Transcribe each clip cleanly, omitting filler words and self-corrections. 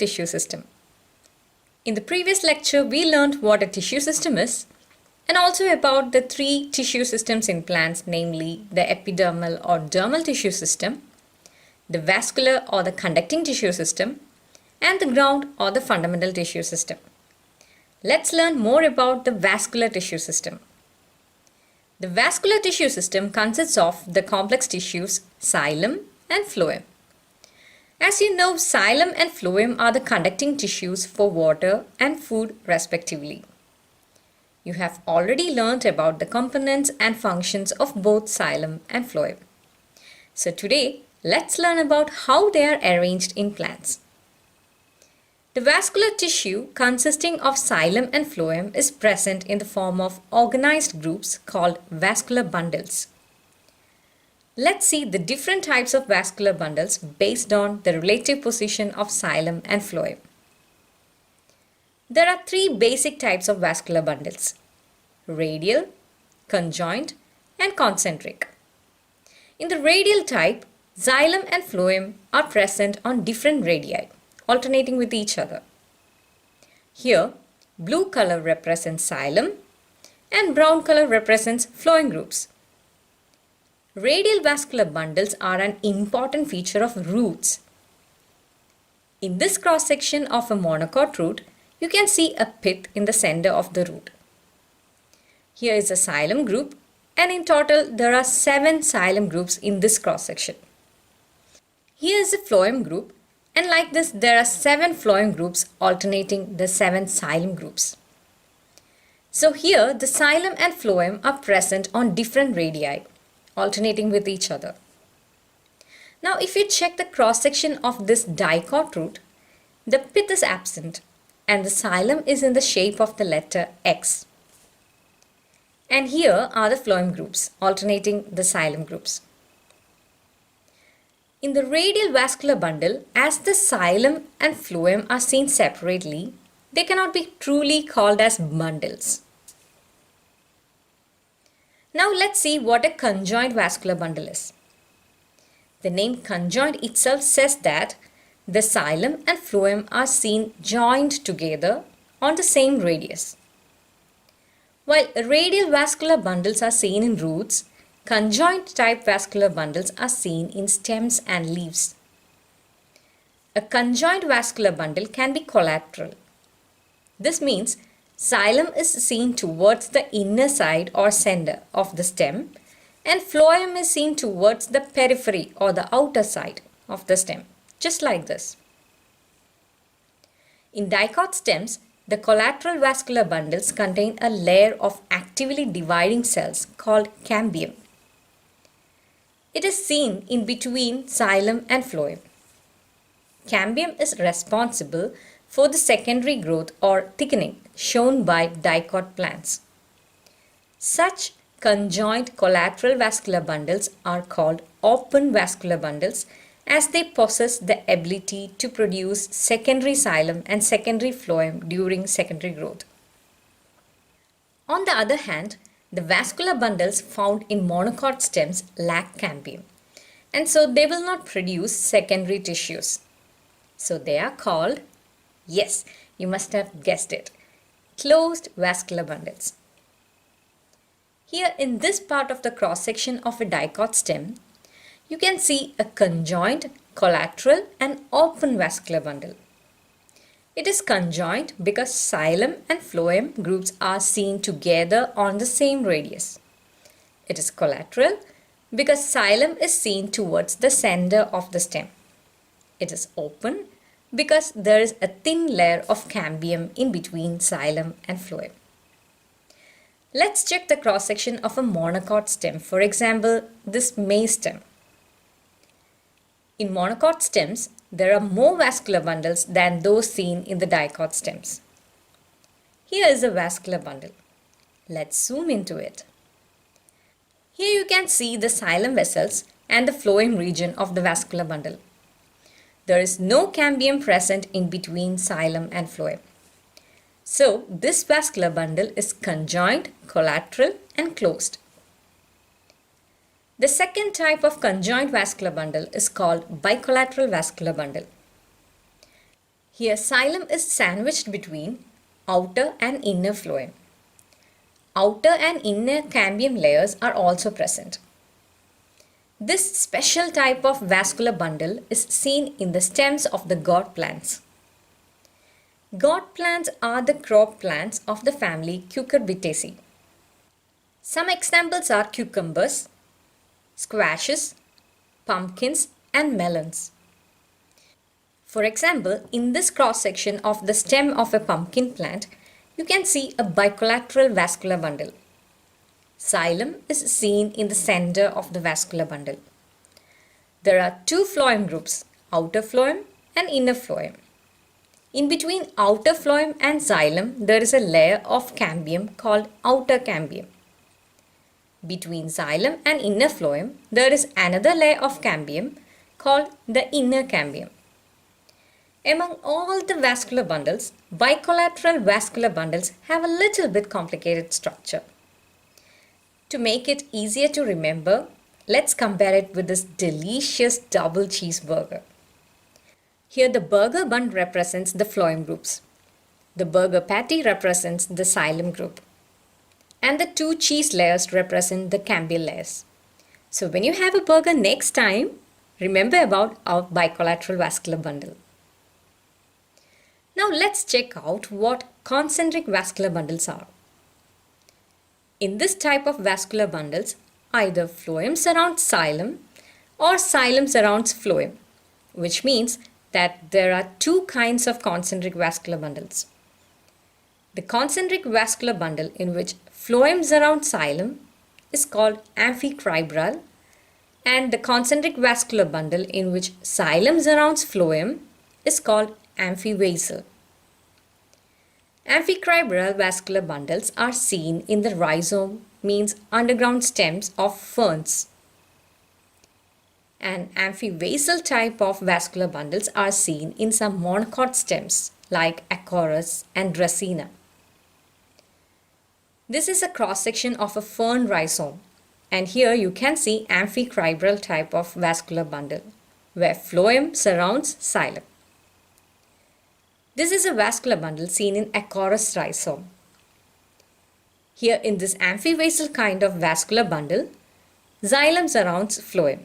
tissue system. In the previous lecture, we learned what a tissue system is and also about the three tissue systems in plants, namely the epidermal or dermal tissue system, the vascular or the conducting tissue system, and the ground or the fundamental tissue system. Let's learn more about the vascular tissue system. The vascular tissue system consists of the complex tissues xylem and phloem. As you know, xylem and phloem are the conducting tissues for water and food respectively. You have already learnt about the components and functions of both xylem and phloem. So today, let's learn about how they are arranged in plants. The vascular tissue consisting of xylem and phloem is present in the form of organized groups called vascular bundles. Let's see the different types of vascular bundles based on the relative position of xylem and phloem. There are three basic types of vascular bundles: radial, conjoint, and concentric. In the radial type, xylem and phloem are present on different radii, alternating with each other. Here, blue color represents xylem and brown color represents phloem groups. Radial vascular bundles are an important feature of roots. In this cross-section of a monocot root, you can see a pith in the center of the root. Here is a xylem group, and in total there are 7 xylem groups in this cross-section. Here is a phloem group, and like this there are 7 phloem groups alternating the 7 xylem groups. So here the xylem and phloem are present on different radii, alternating with each other. Now if you check the cross-section of this dicot root, the pith is absent and the xylem is in the shape of the letter X. And here are the phloem groups, alternating the xylem groups. In the radial vascular bundle, as the xylem and phloem are seen separately, they cannot be truly called as bundles. Now let's see what a conjoint vascular bundle is. The name conjoint itself says that the xylem and phloem are seen joined together on the same radius. While radial vascular bundles are seen in roots, conjoint type vascular bundles are seen in stems and leaves. A conjoint vascular bundle can be collateral. This means xylem is seen towards the inner side or center of the stem, and phloem is seen towards the periphery or the outer side of the stem, just like this. In dicot stems, the collateral vascular bundles contain a layer of actively dividing cells called cambium. It is seen in between xylem and phloem. Cambium is responsible for the secondary growth or thickening shown by dicot plants. Such conjoint collateral vascular bundles are called open vascular bundles as they possess the ability to produce secondary xylem and secondary phloem during secondary growth. On the other hand, the vascular bundles found in monocot stems lack cambium, and so they will not produce secondary tissues. So they are called, yes, you must have guessed it, closed vascular bundles. Here in this part of the cross-section of a dicot stem, you can see a conjoint, collateral and open vascular bundle. It is conjoint because xylem and phloem groups are seen together on the same radius. It is collateral because xylem is seen towards the center of the stem. It is open because there is a thin layer of cambium in between xylem and phloem. Let's check the cross-section of a monocot stem, for example, this maize stem. In monocot stems, there are more vascular bundles than those seen in the dicot stems. Here is a vascular bundle. Let's zoom into it. Here you can see the xylem vessels and the phloem region of the vascular bundle. There is no cambium present in between xylem and phloem. So this vascular bundle is conjoint, collateral and closed. The second type of conjoint vascular bundle is called bicollateral vascular bundle. Here xylem is sandwiched between outer and inner phloem. Outer and inner cambium layers are also present. This special type of vascular bundle is seen in the stems of the gourd plants. Gourd plants are the crop plants of the family Cucurbitaceae. Some examples are cucumbers, squashes, pumpkins, and melons. For example, in this cross section of the stem of a pumpkin plant, you can see a bicollateral vascular bundle. Xylem is seen in the center of the vascular bundle. There are two phloem groups, outer phloem and inner phloem. In between outer phloem and xylem, there is a layer of cambium called outer cambium. Between xylem and inner phloem, there is another layer of cambium called the inner cambium. Among all the vascular bundles, bicollateral vascular bundles have a little bit complicated structure. To make it easier to remember, let's compare it with this delicious double cheeseburger. Here the burger bun represents the phloem groups. The burger patty represents the xylem group. And the two cheese layers represent the cambial layers. So when you have a burger next time, remember about our bicollateral vascular bundle. Now let's check out what concentric vascular bundles are. In this type of vascular bundles, either phloem surrounds xylem or xylem surrounds phloem, which means that there are two kinds of concentric vascular bundles. The concentric vascular bundle in which phloem surrounds xylem is called amphicribral, and the concentric vascular bundle in which xylem surrounds phloem is called amphivasal. Amphicribral vascular bundles are seen in the rhizome, means underground stems of ferns. And amphivasal type of vascular bundles are seen in some monocot stems like Acorus and Dracena. This is a cross section of a fern rhizome, and here you can see amphicribral type of vascular bundle where phloem surrounds xylem. This is a vascular bundle seen in Acorus rhizome. Here in this amphivasal kind of vascular bundle, xylem surrounds phloem.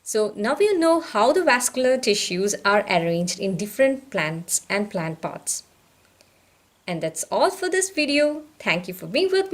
So now you know how the vascular tissues are arranged in different plants and plant parts. And that's all for this video. Thank you for being with me.